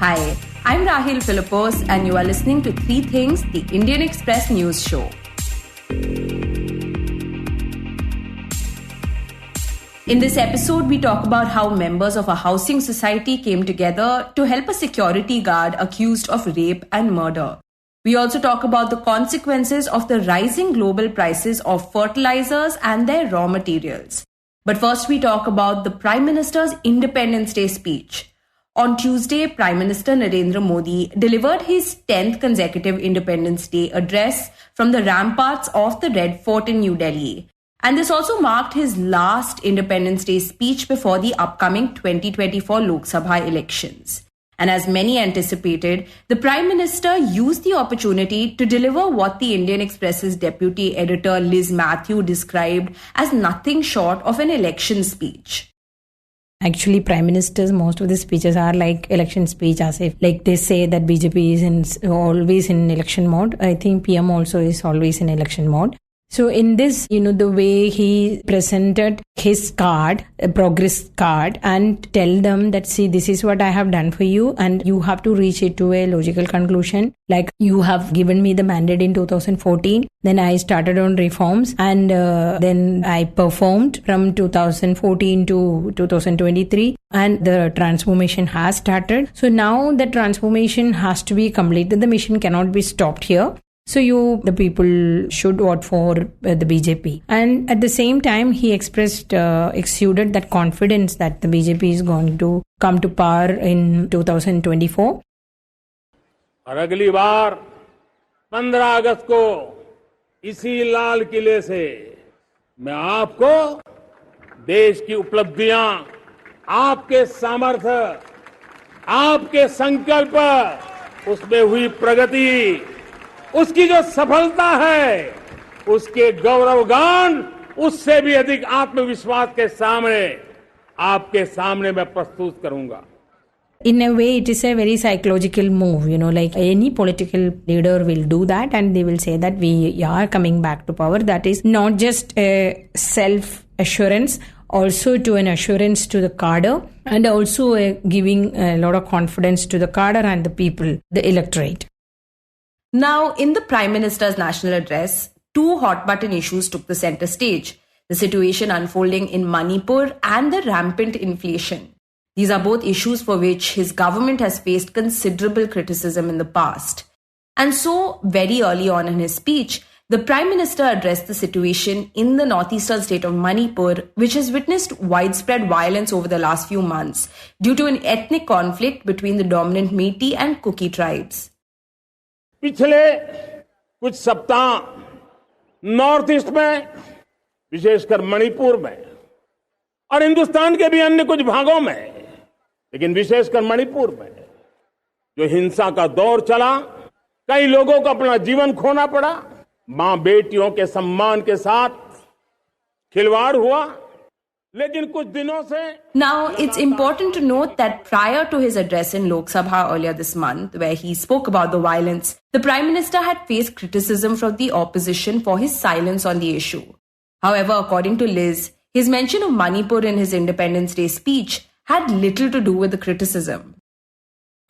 Hi, I'm Rahel Philipose, and you are listening to Three Things, the Indian Express news show. In this episode, we talk about how members of a housing society came together to help a security guard accused of rape and murder. We also talk about the consequences of the rising global prices of fertilizers and their raw materials. But first, we talk about the Prime Minister's Independence Day speech. On Tuesday, Prime Minister Narendra Modi delivered his 10th consecutive Independence Day address from the ramparts of the Red Fort in New Delhi. And this also marked his last Independence Day speech before the upcoming 2024 Lok Sabha elections. And as many anticipated, the Prime Minister used the opportunity to deliver what the Indian Express's deputy editor Mathew described as nothing short of an election speech. Actually, Prime Ministers, most of the speeches are like election speech, as if like they say that BJP is always in election mode. I think PM also is always in election mode. So in this, the way he presented his card, a progress card, and tell them that, see, this is what I have done for you and you have to reach it to a logical conclusion. Like, you have given me the mandate in 2014. Then I started on reforms and then I performed from 2014 to 2023 and the transformation has started. So now the transformation has to be completed. The mission cannot be stopped here. So the people should vote for the BJP. And at the same time, he exuded that confidence that the BJP is going to come to power in 2024. और अगली बार 15 अगस्त को इसी लाल किले से मैं आपको देश की उपलब्धियां, आपके सामर्थ्य, आपके संकल्प, उसमें हुई प्रगति, उसकी जो सफलता है, उसके गौरवगान, उससे भी अधिक आत्मविश्वास के सामने आपके सामने मैं प्रस्तुत करूंगा. In a way, it is a very psychological move, like any political leader will do that and they will say that we are coming back to power. That is not just a self-assurance, also to an assurance to the cadre and also giving a lot of confidence to the cadre and the people, the electorate. Now, in the Prime Minister's national address, two hot-button issues took the center stage: the situation unfolding in Manipur and the rampant inflation. These are both issues for which his government has faced considerable criticism in the past. And so, very early on in his speech, the Prime Minister addressed the situation in the northeastern state of Manipur, which has witnessed widespread violence over the last few months due to an ethnic conflict between the dominant Meitei and Kuki tribes. पिछले कुछ सप्ताह north east में, विशेषकर मणिपुर में और हिंदुस्तान के भी अन्य कुछ भागों में, लेकिन विशेषकर मणिपुर में जो हिंसा का दौर चला, कई लोगों को अपना जीवन खोना पड़ा, मां बेटियों के सम्मान के साथ खिलवाड़ हुआ. Now, it's important to note that prior to his address in Lok Sabha earlier this month, where he spoke about the violence, the Prime Minister had faced criticism from the opposition for his silence on the issue. However, according to Liz, his mention of Manipur in his Independence Day speech had little to do with the criticism.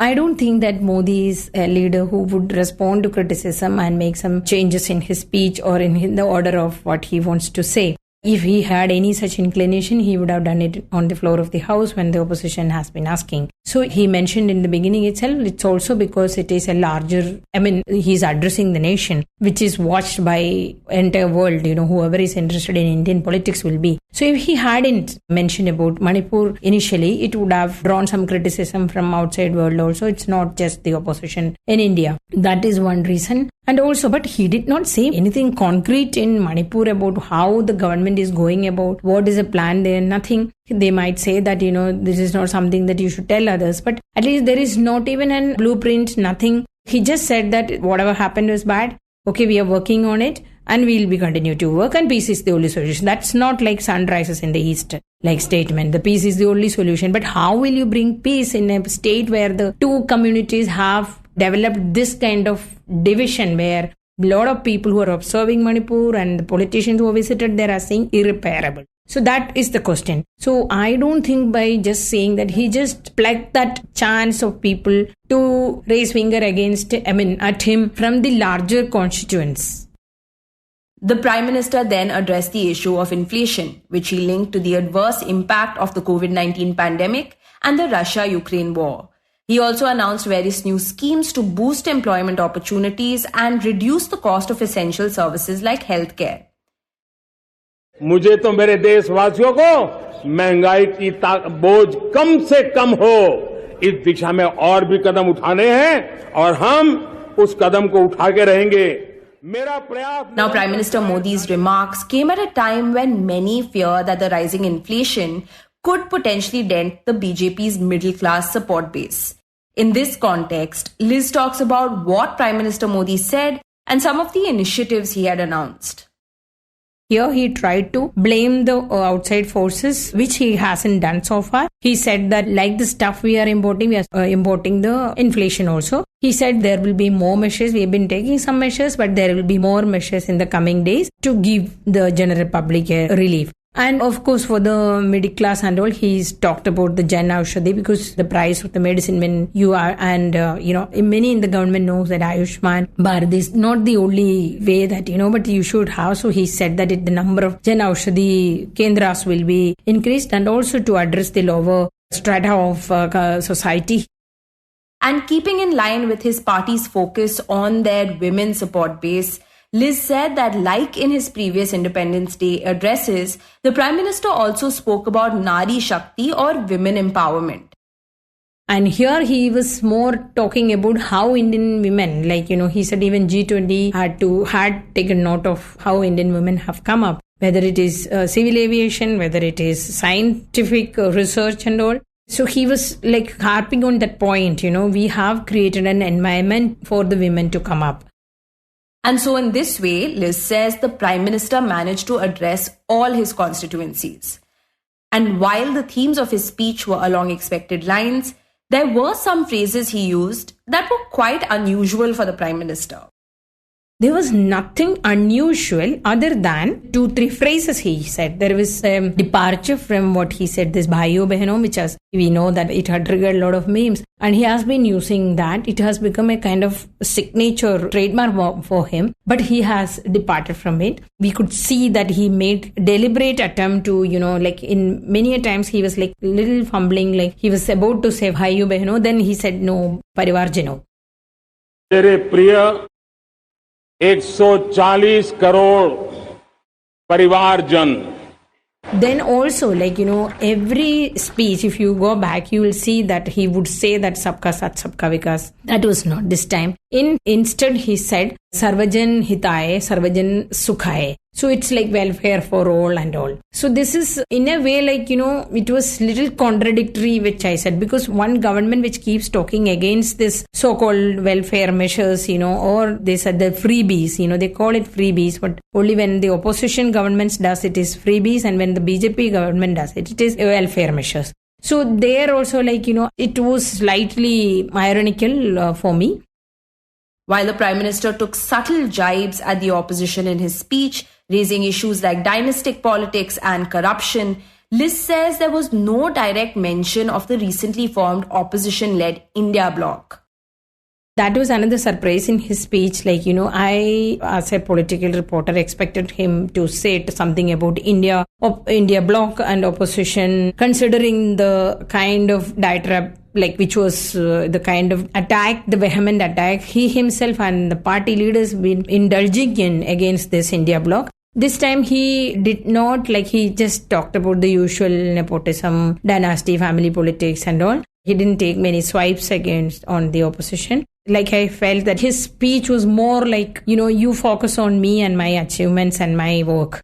I don't think that Modi is a leader who would respond to criticism and make some changes in his speech or in the order of what he wants to say. If he had any such inclination, he would have done it on the floor of the house when the opposition has been asking. So he mentioned in the beginning itself, it's also because it is a larger, he's addressing the nation, which is watched by entire world, whoever is interested in Indian politics will be. So if he hadn't mentioned about Manipur initially, it would have drawn some criticism from outside world also. It's not just the opposition in India. That is one reason. And also, but he did not say anything concrete in Manipur about how the government is going about, what is the plan there, nothing. They might say that, this is not something that you should tell others, but at least there is not even a blueprint, nothing. He just said that whatever happened was bad. Okay, we are working on it and we'll be continue to work and peace is the only solution. That's not like sun rises in the east, like statement. The peace is the only solution. But how will you bring peace in a state where the two communities have developed this kind of division where a lot of people who are observing Manipur and the politicians who have visited there are saying irreparable. So that is the question. So I don't think by just saying that, he just plucked that chance of people to raise finger at him from the larger constituents. The Prime Minister then addressed the issue of inflation, which he linked to the adverse impact of the COVID-19 pandemic and the Russia-Ukraine war. He also announced various new schemes to boost employment opportunities and reduce the cost of essential services like healthcare. मुझे तो मेरे देशवासियों को महंगाई की बोझ कम से कम हो, इस दिशा में और भी कदम उठाने हैं और हम उस कदम को उठा के रहेंगे. Now, Prime Minister Modi's remarks came at a time when many fear that the rising inflation could potentially dent the BJP's middle-class support base. In this context, Liz talks about what Prime Minister Modi said and some of the initiatives he had announced. Here he tried to blame the outside forces, which he hasn't done so far. He said that like the stuff we are importing, we are importing the inflation also. He said there will be more measures. We have been taking some measures, but there will be more measures in the coming days to give the general public a relief. And of course, for the middle class and all, he's talked about the Jan Aushadhi, because the price of the medicine when you are, and many in the government knows that Ayushman Bharat is not the only way that, but you should have. So he said that the number of Jan Aushadhi Kendras will be increased, and also to address the lower strata of society. And keeping in line with his party's focus on their women support base, Liz said that like in his previous Independence Day addresses, the Prime Minister also spoke about Nari Shakti or women empowerment. And here he was more talking about how Indian women, he said even G20 had taken note of how Indian women have come up, whether it is civil aviation, whether it is scientific research and all. So he was harping on that point, we have created an environment for the women to come up. And so in this way, Liz says the Prime Minister managed to address all his constituencies. And while the themes of his speech were along expected lines, there were some phrases he used that were quite unusual for the Prime Minister. There was nothing unusual other than 2-3 phrases he said. There was a departure from what he said, this Bhaiyo Behno, which we know that it had triggered a lot of memes. And he has been using that. It has become a kind of signature trademark for him. But he has departed from it. We could see that he made deliberate attempt to, in many times he was little fumbling, he was about to say Bhaiyo Behno. Then he said, no, Parivarjano. Tere priya 140 crore परिवारजन. Then also, every speech, if you go back, you will see that he would say that Sabka Saath, Sabka Vikas. That was not this time. Instead, he said, Sarvajan Hitaye, Sarvajan Sukhaye. So it's welfare for all and all. So this is in a way it was little contradictory, which I said, because one government which keeps talking against this so-called welfare measures, or they said the freebies, they call it freebies, but only when the opposition governments does it is freebies, and when the BJP government does it, it is welfare measures. So there also it was slightly ironical for me. While the Prime Minister took subtle jibes at the opposition in his speech, raising issues like dynastic politics and corruption, Liz says there was no direct mention of the recently formed opposition-led India bloc. That was another surprise in his speech. I, as a political reporter, expected him to say something about India bloc and opposition, considering the kind of diatribe which was the kind of attack, the vehement attack he himself and the party leaders been indulging in against this India bloc. This time he did not, he just talked about the usual nepotism, dynasty, family politics and all. He didn't take many swipes on the opposition. I felt that his speech was more you focus on me and my achievements and my work.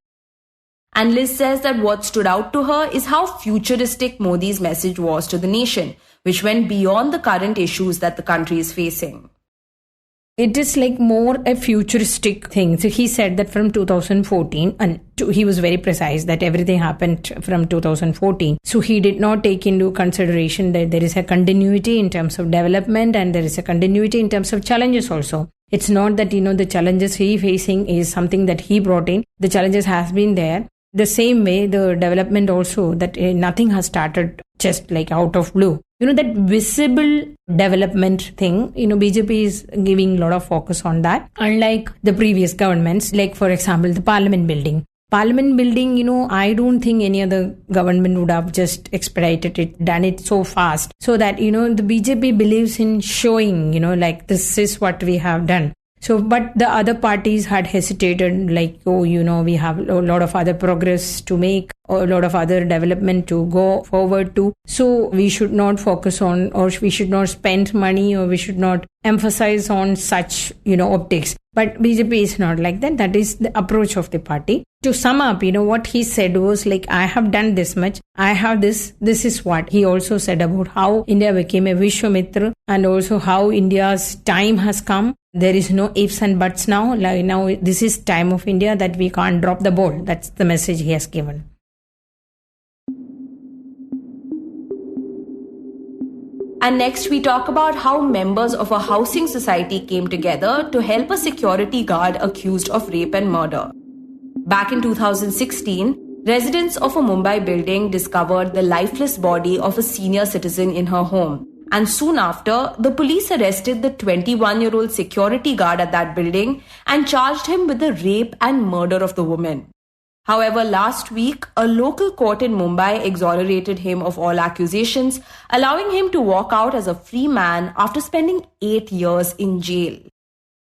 And Liz says that what stood out to her is how futuristic Modi's message was to the nation, which went beyond the current issues that the country is facing. It is more a futuristic thing. So he said that from 2014, and he was very precise that everything happened from 2014. So he did not take into consideration that there is a continuity in terms of development and there is a continuity in terms of challenges also. It's not that, the challenges he facing is something that he brought in. The challenges has been there. The same way, the development also, that nothing has started just like out of blue. That visible development thing, BJP is giving a lot of focus on that. Unlike the previous governments, like for example, the parliament building. Parliament building, I don't think any other government would have just expedited it, done it so fast. So that, the BJP believes in showing, like this is what we have done. So, but the other parties had hesitated, like, we have a lot of other progress to make, or a lot of other development to go forward to. So, we should not focus on, or we should not spend money, or we should not emphasize on such, optics. But BJP is not like that. That is the approach of the party. To sum up, what he said was like, I have done this much. I have this. This is what he also said about how India became a Vishwamitra, and also how India's time has come. There is no ifs and buts now. Like now, this is time of India that we can't drop the ball. That's the message he has given. And next, we talk about how members of a housing society came together to help a security guard accused of rape and murder. Back in 2016, residents of a Mumbai building discovered the lifeless body of a senior citizen in her home. And soon after, the police arrested the 21-year-old security guard at that building and charged him with the rape and murder of the woman. However, last week, a local court in Mumbai exonerated him of all accusations, allowing him to walk out as a free man after spending 8 years in jail.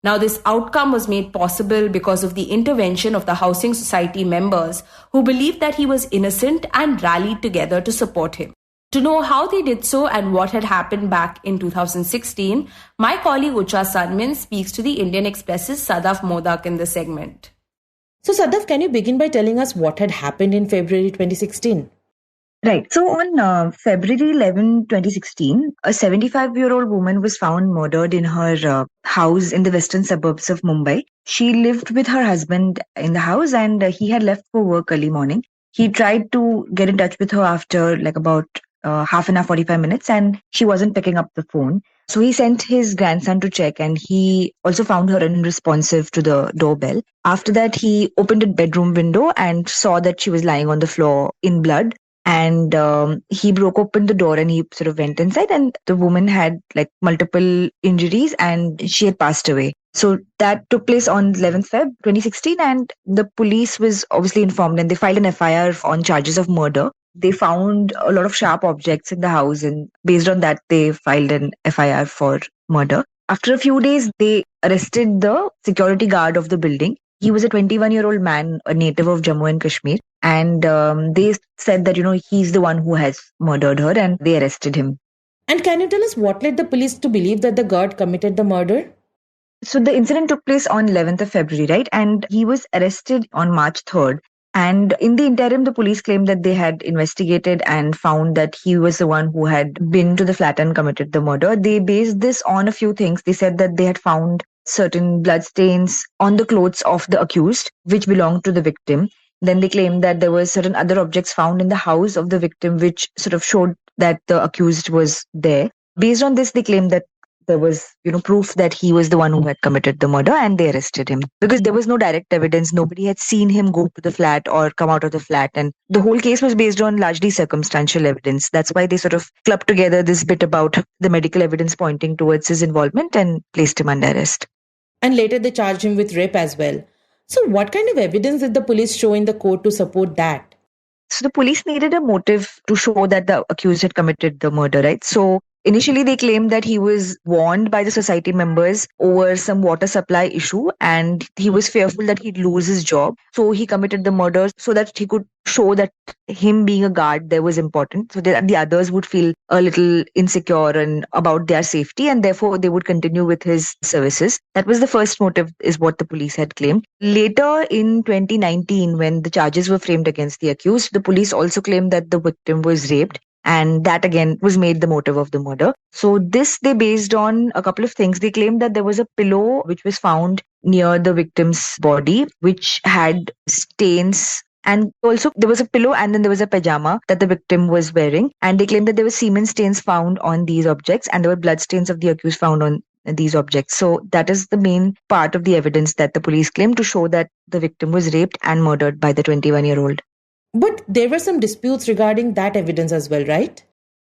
Now, this outcome was made possible because of the intervention of the housing society members who believed that he was innocent and rallied together to support him. To know how they did so and what had happened back in 2016, my colleague Utsa Sarmin speaks to the Indian Express's Sadaf Modak in this segment. So Sadaf, can you begin by telling us what had happened in February 2016? Right. So on February 11, 2016, a 75-year-old woman was found murdered in her house in the western suburbs of Mumbai. She lived with her husband in the house, and he had left for work early morning. He tried to get in touch with her after about half an hour, 45 minutes, and she wasn't picking up the phone. So he sent his grandson to check, and he also found her unresponsive to the doorbell. After that, he opened a bedroom window and saw that she was lying on the floor in blood. And he broke open the door and he sort of went inside, and the woman had multiple injuries and she had passed away. So that took place on 11th Feb 2016, and the police was obviously informed and they filed an FIR on charges of murder. They found a lot of sharp objects in the house, and based on that, they filed an FIR for murder. After a few days, they arrested the security guard of the building. He was a 21-year-old man, a native of Jammu and Kashmir. And they said that, he's the one who has murdered her, and they arrested him. And can you tell us what led the police to believe that the guard committed the murder? So the incident took place on 11th of February, right? And he was arrested on March 3rd. And in the interim, the police claimed that they had investigated and found that he was the one who had been to the flat and committed the murder. They based this on a few things. They said that they had found certain bloodstains on the clothes of the accused, which belonged to the victim. Then they claimed that there were certain other objects found in the house of the victim, which sort of showed that the accused was there. Based on this, they claimed that there was, proof that he was the one who had committed the murder, and they arrested him because there was no direct evidence. Nobody had seen him go to the flat or come out of the flat. And the whole case was based on largely circumstantial evidence. That's why they sort of clubbed together this bit about the medical evidence pointing towards his involvement and placed him under arrest. And later they charged him with rape as well. So what kind of evidence did the police show in the court to support that? So the police needed a motive to show that the accused had committed the murder, right? So initially, they claimed that he was warned by the society members over some water supply issue, and he was fearful that he'd lose his job. So he committed the murder so that he could show that him being a guard there was important, so that the others would feel a little insecure and about their safety, and therefore they would continue with his services. That was the first motive, is what the police had claimed. Later in 2019, when the charges were framed against the accused, the police also claimed that the victim was raped. And that again was made the motive of the murder. So this they based on a couple of things. They claimed that there was a pillow which was found near the victim's body, which had stains. And also there was a pillow and then there was a pajama that the victim was wearing. And they claimed that there were semen stains found on these objects, and there were blood stains of the accused found on these objects. So that is the main part of the evidence that the police claimed to show that the victim was raped and murdered by the 21-year-old. But there were some disputes regarding that evidence as well, right?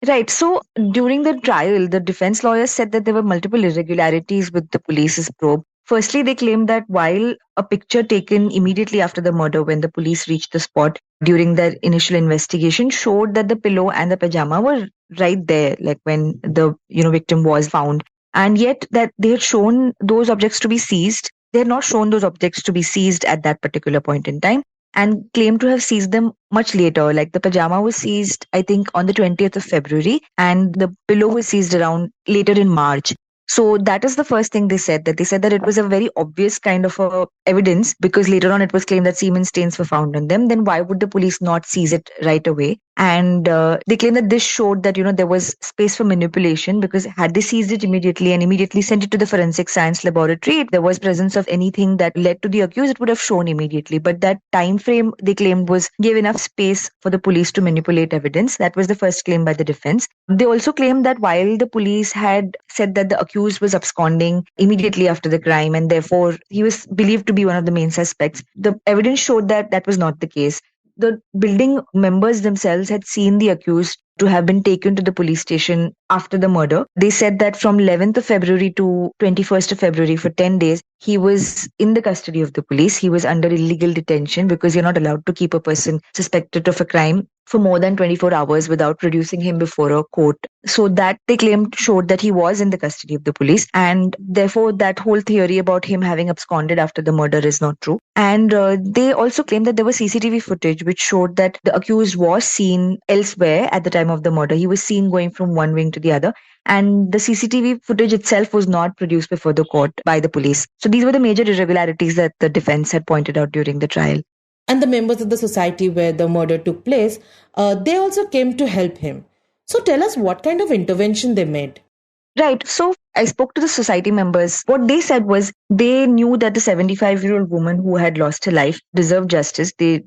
Right. So during the trial, the defense lawyers said that there were multiple irregularities with the police's probe. Firstly, they claimed that while a picture taken immediately after the murder, when the police reached the spot during their initial investigation, showed that the pillow and the pajama were right there, like when the victim was found, and yet that they had shown those objects to be seized. They had not shown those objects to be seized at that particular point in time and claimed to have seized them much later. Like the pajama was seized, I think, on the 20th of February, and the pillow was seized around later in March. So that is the first thing they said, that they said that it was a very obvious kind of evidence because later on it was claimed that semen stains were found on them. Then why would the police not seize it right away? And they claim that this showed that, there was space for manipulation because had they seized it immediately and immediately sent it to the forensic science laboratory, if there was presence of anything that led to the accused, it would have shown immediately. But that time frame they claimed gave enough space for the police to manipulate evidence. That was the first claim by the defense. They also claimed that while the police had said that the accused was absconding immediately after the crime and therefore he was believed to be one of the main suspects, the evidence showed that that was not the case. The building members themselves had seen the accused to have been taken to the police station after the murder. They said that from 11th of February to 21st of February for 10 days, he was in the custody of the police. He was under illegal detention because you're not allowed to keep a person suspected of a crime for more than 24 hours without producing him before a court. So that they claimed showed that he was in the custody of the police, and therefore that whole theory about him having absconded after the murder is not true. And they also claimed that there was CCTV footage which showed that the accused was seen elsewhere at the time of the murder. He was seen going from one wing to the other, and the CCTV footage itself was not produced before the court by the police. So these were the major irregularities that the defense had pointed out during the trial. And the members of the society where the murder took place, they also came to help him. So tell us what kind of intervention they made. Right. So I spoke to the society members. What they said was they knew that the 75-year-old woman who had lost her life deserved justice. The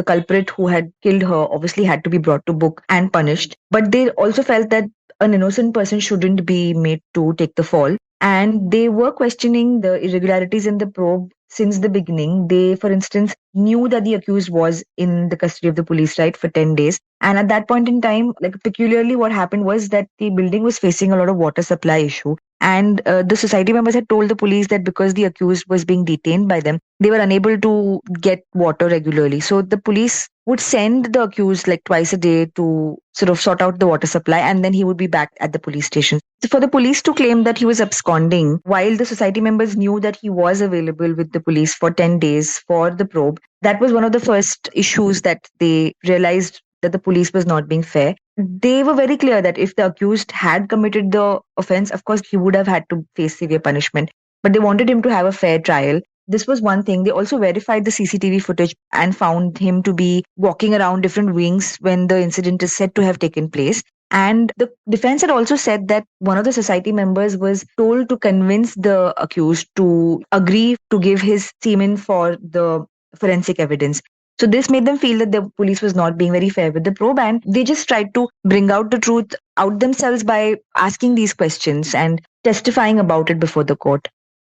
culprit who had killed her obviously had to be brought to book and punished. But they also felt that an innocent person shouldn't be made to take the fall. And they were questioning the irregularities in the probe since the beginning. They, for instance, knew that the accused was in the custody of the police, right, for 10 days. And at that point in time, peculiarly what happened was that the building was facing a lot of water supply issue. And the society members had told the police that because the accused was being detained by them, they were unable to get water regularly. So the police would send the accused twice a day to sort of sort out the water supply, and then he would be back at the police station. So for the police to claim that he was absconding, while the society members knew that he was available with the police for 10 days for the probe, that was one of the first issues that they realized that the police was not being fair. They were very clear that if the accused had committed the offense, of course, he would have had to face severe punishment. But they wanted him to have a fair trial. This was one thing. They also verified the CCTV footage and found him to be walking around different wings when the incident is said to have taken place. And the defense had also said that one of the society members was told to convince the accused to agree to give his semen for the forensic evidence. So this made them feel that the police was not being very fair with the probe, and they just tried to bring out the truth out themselves by asking these questions and testifying about it before the court.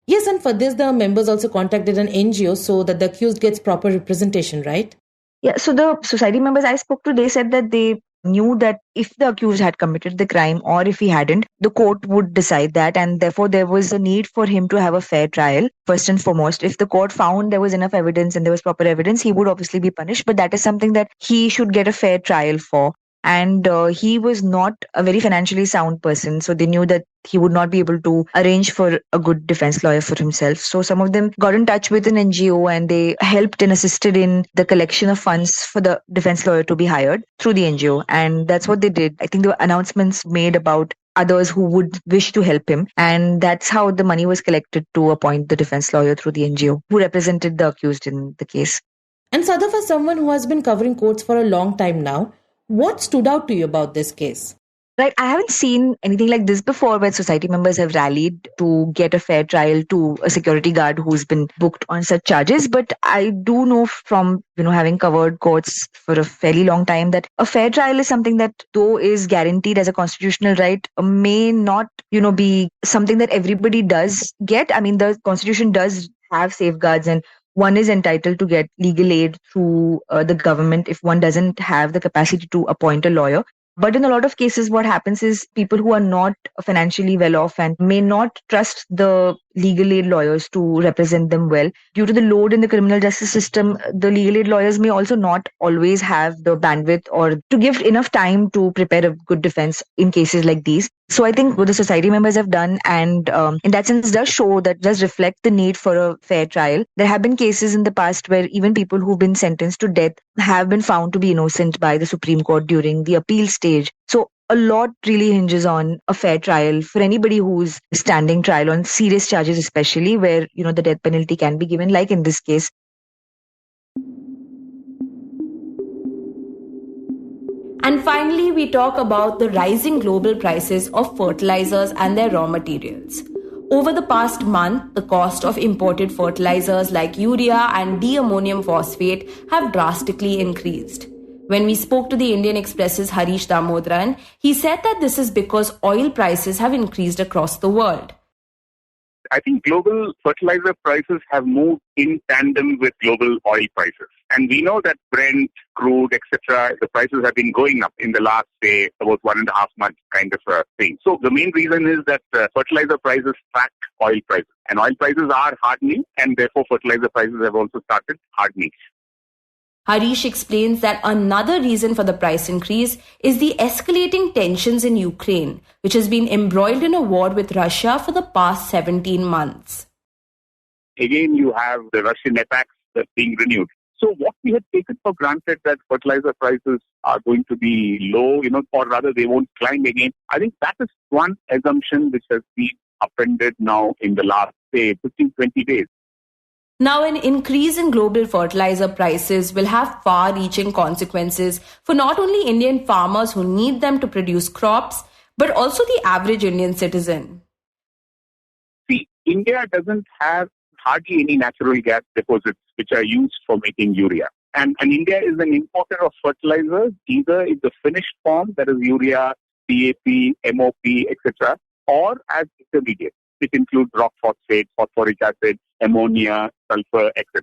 Yes, and for this, the members also contacted an NGO so that the accused gets proper representation, right? Yeah, so the society members I spoke to, they said that they knew that if the accused had committed the crime or if he hadn't, the court would decide that, and therefore there was a need for him to have a fair trial. First and foremost, if the court found there was enough evidence and there was proper evidence, he would obviously be punished, but that is something that he should get a fair trial for. And he was not a very financially sound person, so they knew that he would not be able to arrange for a good defense lawyer for himself. So some of them got in touch with an NGO and they helped and assisted in the collection of funds for the defense lawyer to be hired through the NGO. And that's what they did. I think there were announcements made about others who would wish to help him. And that's how the money was collected to appoint the defense lawyer through the NGO who represented the accused in the case. And Sadaf, as someone who has been covering courts for a long time now, what stood out to you about this case? Right, I haven't seen anything like this before where society members have rallied to get a fair trial to a security guard who's been booked on such charges. But I do know from, having covered courts for a fairly long time that a fair trial is something that, though is guaranteed as a constitutional right, may not, be something that everybody does get. I mean, the Constitution does have safeguards and one is entitled to get legal aid through the government if one doesn't have the capacity to appoint a lawyer. But in a lot of cases, what happens is people who are not financially well off and may not trust the legal aid lawyers to represent them well. Due to the load in the criminal justice system, the legal aid lawyers may also not always have the bandwidth or to give enough time to prepare a good defense in cases like these. So I think what the society members have done, and in that sense does show, that does reflect the need for a fair trial. There have been cases in the past where even people who've been sentenced to death have been found to be innocent by the Supreme Court during the appeal stage. So a lot really hinges on a fair trial for anybody who's standing trial on serious charges, especially where, the death penalty can be given, like in this case. And finally, we talk about the rising global prices of fertilizers and their raw materials. Over the past month, the cost of imported fertilizers like urea and diammonium phosphate have drastically increased. When we spoke to the Indian Express's Harish Damodaran, he said that this is because oil prices have increased across the world. I think global fertilizer prices have moved in tandem with global oil prices. And we know that Brent, crude, etc., the prices have been going up in the last, say, about 1.5 months kind of a thing. So the main reason is that fertilizer prices track oil prices. And oil prices are hardening, and therefore fertilizer prices have also started hardening. Harish explains that another reason for the price increase is the escalating tensions in Ukraine, which has been embroiled in a war with Russia for the past 17 months. Again, you have the Russian attacks being renewed. So what we had taken for granted that fertilizer prices are going to be low, or rather they won't climb again. I think that is one assumption which has been upended now in the last, say, 15, 20 days. Now, an increase in global fertilizer prices will have far-reaching consequences for not only Indian farmers who need them to produce crops, but also the average Indian citizen. See, India doesn't have hardly any natural gas deposits which are used for making urea. And India is an importer of fertilizers, either in the finished form, that is urea, DAP, MOP, etc., or as intermediate. It includes rock phosphate, phosphoric acid, ammonia, sulfur, etc.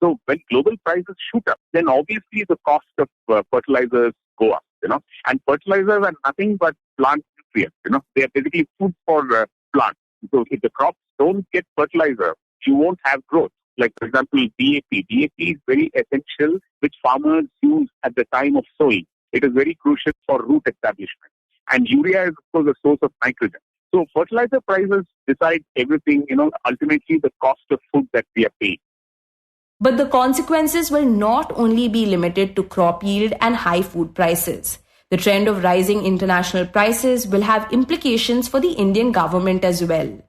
So when global prices shoot up, then obviously the cost of fertilizers go up, And fertilizers are nothing but plant nutrients, They are basically food for plants. So if the crops don't get fertilizer, you won't have growth. Like, for example, DAP. DAP is very essential, which farmers use at the time of sowing. It is very crucial for root establishment. And urea is, of course, a source of nitrogen. So fertilizer prices decide everything, ultimately the cost of food that we are paying. But the consequences will not only be limited to crop yield and high food prices. The trend of rising international prices will have implications for the Indian government as well.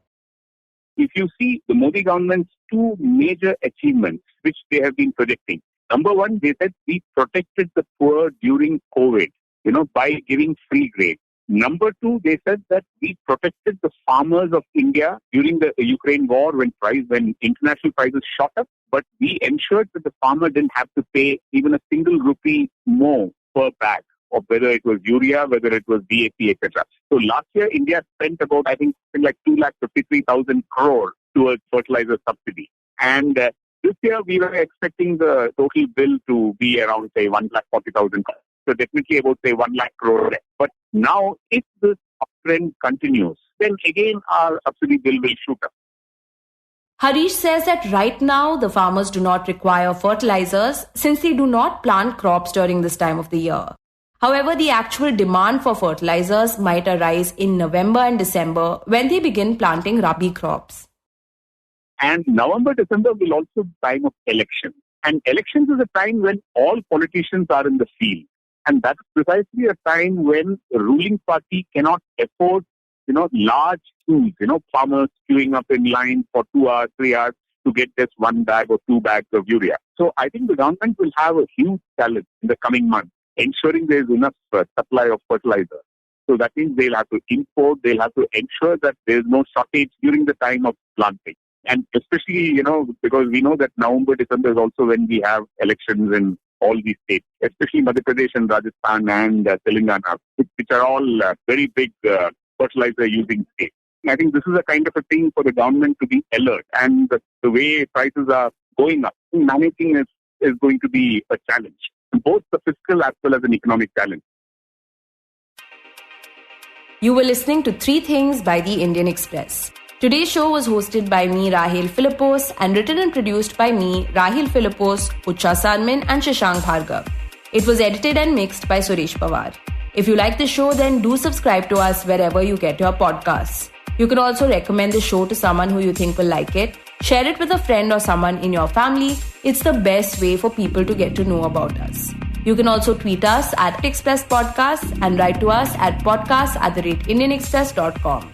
If you see the Modi government's two major achievements, which they have been projecting. Number one, they said we protected the poor during COVID, by giving free grades. Number two, they said that we protected the farmers of India during the Ukraine war when international prices shot up, but we ensured that the farmer didn't have to pay even a single rupee more per bag, of whether it was urea, whether it was DAP, etc. So last year, India spent about, I think, like 2,53,000 crore towards fertilizer subsidy. And this year, we were expecting the total bill to be around, say, 1,40,000 crore. So definitely about, say, 1 lakh crore. But now, if this uptrend continues, then again our subsidy bill will shoot up. Harish says that right now the farmers do not require fertilizers since they do not plant crops during this time of the year. However, the actual demand for fertilizers might arise in November and December when they begin planting rabi crops. And November, December will also be time of election. And elections is a time when all politicians are in the field. And that's precisely a time when the ruling party cannot afford, large queues, farmers queuing up in line for 2 hours, 3 hours to get just 1 bag or 2 bags of urea. So I think the government will have a huge challenge in the coming months, ensuring there is enough supply of fertilizer. So that means they'll have to import, they'll have to ensure that there is no shortage during the time of planting. And especially, because we know that November, December is also when we have elections in all these states, especially Madhya Pradesh and Rajasthan and Telangana, which are all very big fertilizer using states. I think this is a kind of a thing for the government to be alert. And the way prices are going up, managing is going to be a challenge, both the fiscal as well as an economic challenge. You were listening to 3 Things by the Indian Express. Today's show was hosted by me, Rahel Philipose, and written and produced by me, Rahel Philipose, Utsa Sarmin, and Shashank Bhargava. It was edited and mixed by Suresh Pawar. If you like the show, then do subscribe to us wherever you get your podcasts. You can also recommend the show to someone who you think will like it. Share it with a friend or someone in your family. It's the best way for people to get to know about us. You can also tweet us at Express Podcasts and write to us at podcasts@indianexpress.com.